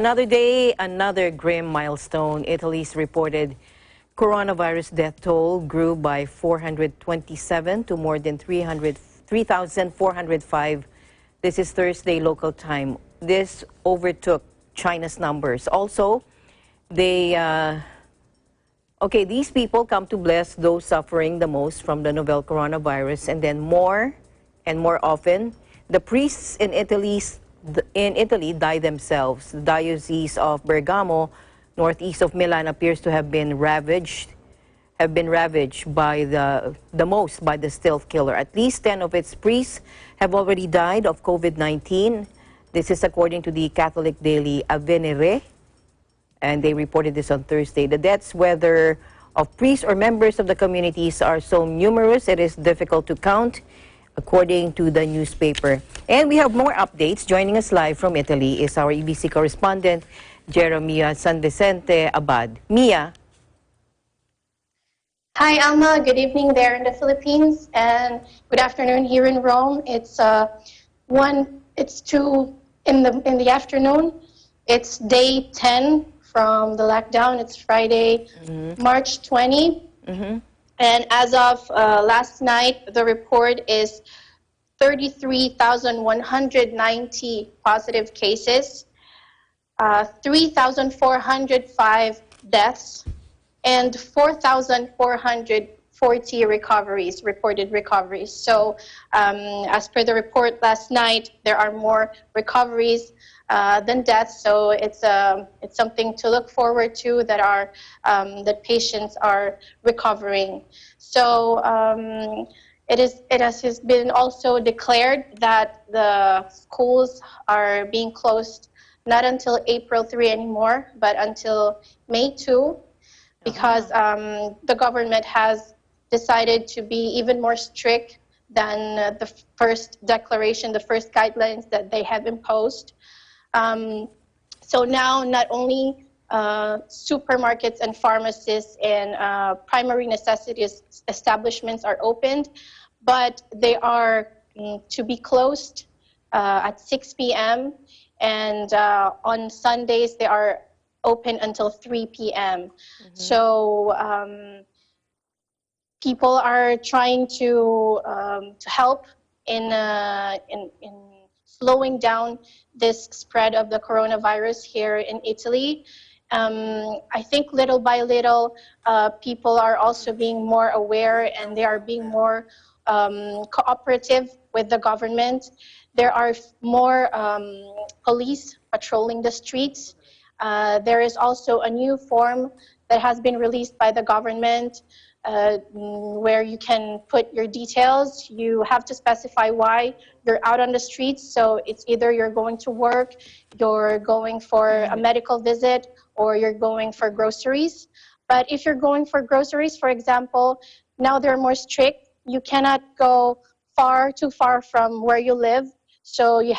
Another day, another grim milestone. Italy's reported coronavirus death toll grew by 427 to more than 3,405. This is Thursday local time. This overtook China's numbers. Also, these people come to bless those suffering the most from the novel coronavirus, and then more and more often, the priests in Italy die themselves. The Diocese of Bergamo, northeast of Milan, appears to have been ravaged by the most by the stealth killer. At least 10 of its priests have already died of COVID-19. This is according to the Catholic daily Avvenire, and they reported this on Thursday. The deaths, whether of priests or members of the communities, are so numerous it is difficult to count, according to the newspaper. And we have more updates. Joining us live from Italy is our EBC correspondent, Jeremiah San Vicente Abad. Mia. Hi, Alma. Good evening there in the Philippines, and good afternoon here in Rome. It's 2 in the afternoon. It's day 10 from the lockdown. It's Friday, March 20. And as of last night, the report is 33,190 positive cases, 3,405 deaths, and 4,440 reported recoveries. So as per the report last night, there are more recoveries than deaths. So it's something to look forward to, that patients are recovering. So it has been also declared that the schools are being closed not until April 3 anymore, but until May 2. Because the government has decided to be even more strict than the first declaration, the first guidelines that they have imposed. So now not only supermarkets and pharmacies and primary necessities establishments are opened, but they are to be closed at 6 p.m. and on Sundays they are open until 3 p.m. So people are trying to help in slowing down this spread of the coronavirus here in Italy. I think little by little, people are also being more aware, and they are being more cooperative with the government. There are more police patrolling the streets. There is also a new form that has been released by the government where you can put your details. You have to specify why you're out on the streets. So it's either you're going to work, you're going for a medical visit, or you're going for groceries. But if you're going for groceries, for example, now they're more strict. You cannot go too far from where you live. So you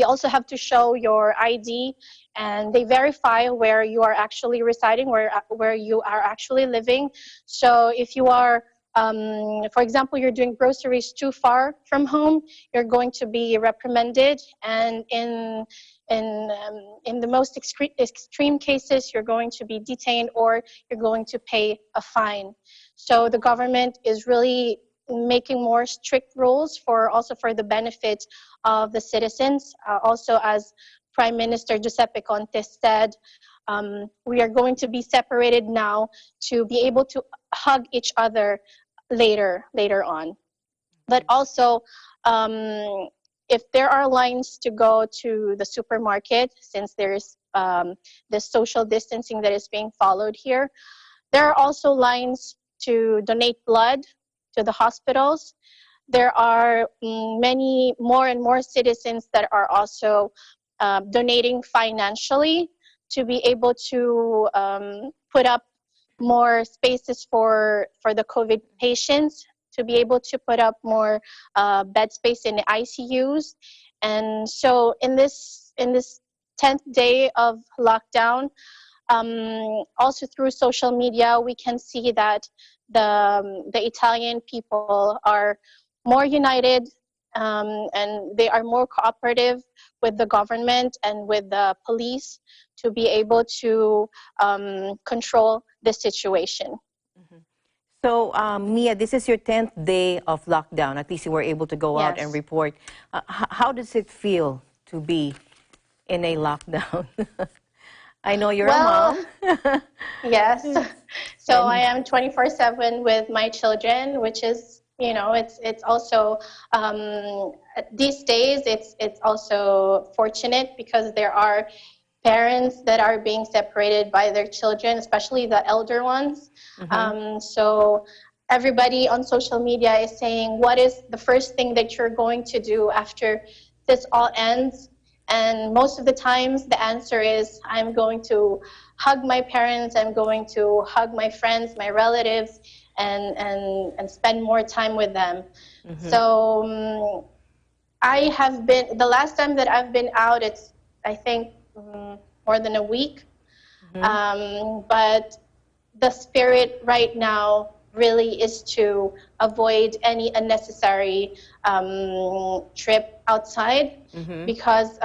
also have to show your ID, and they verify where you are actually residing, where you are actually living. So if you are, for example, you're doing groceries too far from home, you're going to be reprimanded, and in the most extreme cases, you're going to be detained or you're going to pay a fine. So the government is really making more strict rules for the benefit of the citizens. Also, as Prime Minister Giuseppe Conte said, we are going to be separated now to be able to hug each other later on. But also, if there are lines to go to the supermarket, since there's this social distancing that is being followed here, there are also lines to donate blood to the hospitals. There are more and more citizens that are also donating financially to be able to put up more spaces for the COVID patients, to be able to put up more bed space in the ICUs. And so in this 10th day of lockdown, also through social media, we can see that the Italian people are more united and they are more cooperative with the government and with the police to be able to control the situation. So, Mia, this is your 10th day of lockdown. At least you were able to go out and Yes. report. How does it feel to be in a lockdown? I know you're a Well, mom. yes. So I And am 24/7 with my children, which is, it's also these days it's also fortunate because there are parents that are being separated by their children, especially the elder ones. So everybody on social media is saying, what is the first thing that you're going to do after this all ends? And most of the times the answer is, I'm going to hug my parents, I'm going to hug my friends, my relatives, and spend more time with them. So I have been, the last time that I've been out, it's, I think, more than a week. But the spirit right now really is to avoid any unnecessary trip outside because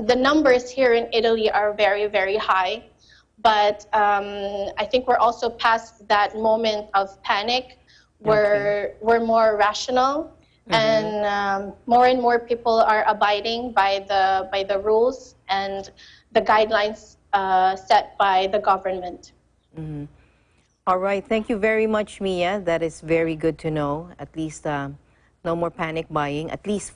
the numbers here in Italy are very, very high. But I think we're also past that moment of panic where we're more rational and more people are abiding by the rules and the guidelines set by the government. all right, thank you very much, Mia. That is very good to know. At least no more panic buying. At least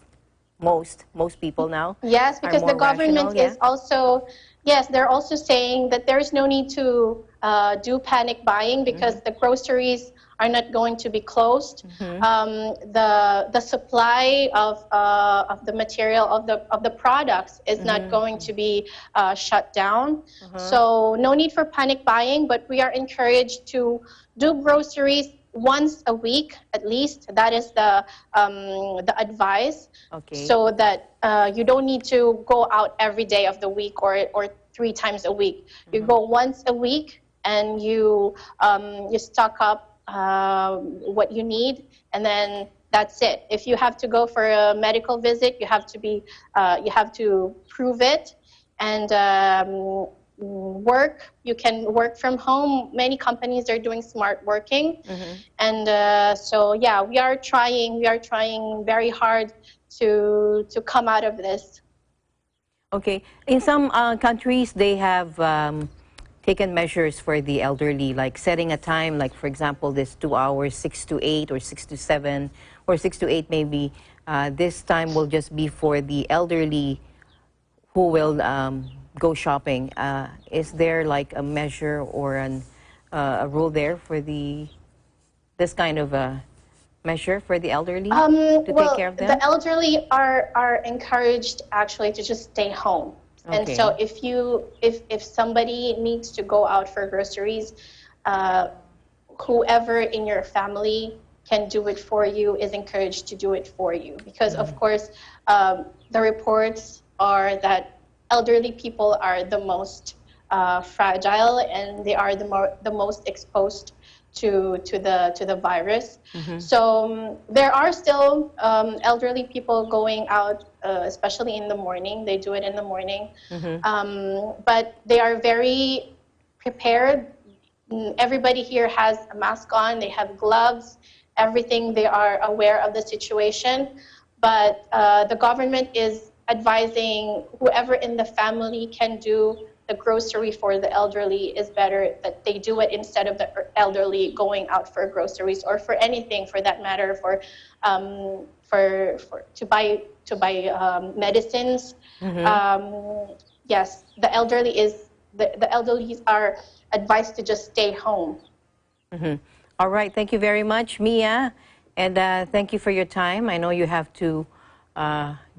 most people now Yes, are because the more rational. government Yeah. is also, yes, they're also saying that there is no need to do panic buying because the groceries are not going to be closed. The supply of the material of the products is not going to be shut down. So no need for panic buying, but we are encouraged to do groceries once a week at least. That is the advice. Okay. So that you don't need to go out every day of the week or 3 times a week. You go once a week and you stock up what you need, and then that's it. If you have to go for a medical visit, you have to prove it, and work. You can work from home. Many companies are doing smart working, and so yeah, we are trying very hard to come out of this. Okay. In some countries, they have taken measures for the elderly, like setting a time, like for example, this 2 hours, 6 to 8 or 6 to 7 or 6 to 8 maybe. This time will just be for the elderly who will go shopping. Is there like a measure or a rule there for this kind of a measure for the elderly to take care Well, of them? the elderly are encouraged actually to just stay home. And Okay. so if somebody needs to go out for groceries, whoever in your family can do it for you is encouraged to do it for you. Because of course, the reports are that elderly people are the most fragile and they are the most exposed to the virus. So there are still elderly people going out, especially in the morning. They do it in the morning, but they are very prepared. Everybody here has a mask on. They have gloves. Everything. They are aware of the situation, but the government is advising whoever in the family can do the grocery for the elderly is better that they do it instead of the elderly going out for groceries or for anything for that matter, for to buy medicines. Yes, the elderly are advised to just stay home. All right. Thank you very much, Mia. And thank you for your time. I know you have to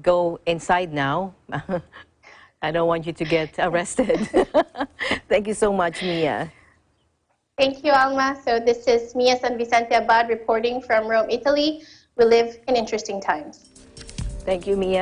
go inside now. I don't want you to get arrested. Thank you so much, Mia. Thank you, Alma. So this is Mia San Vicente Abad reporting from Rome, Italy. We live in interesting times. Thank you, Mia.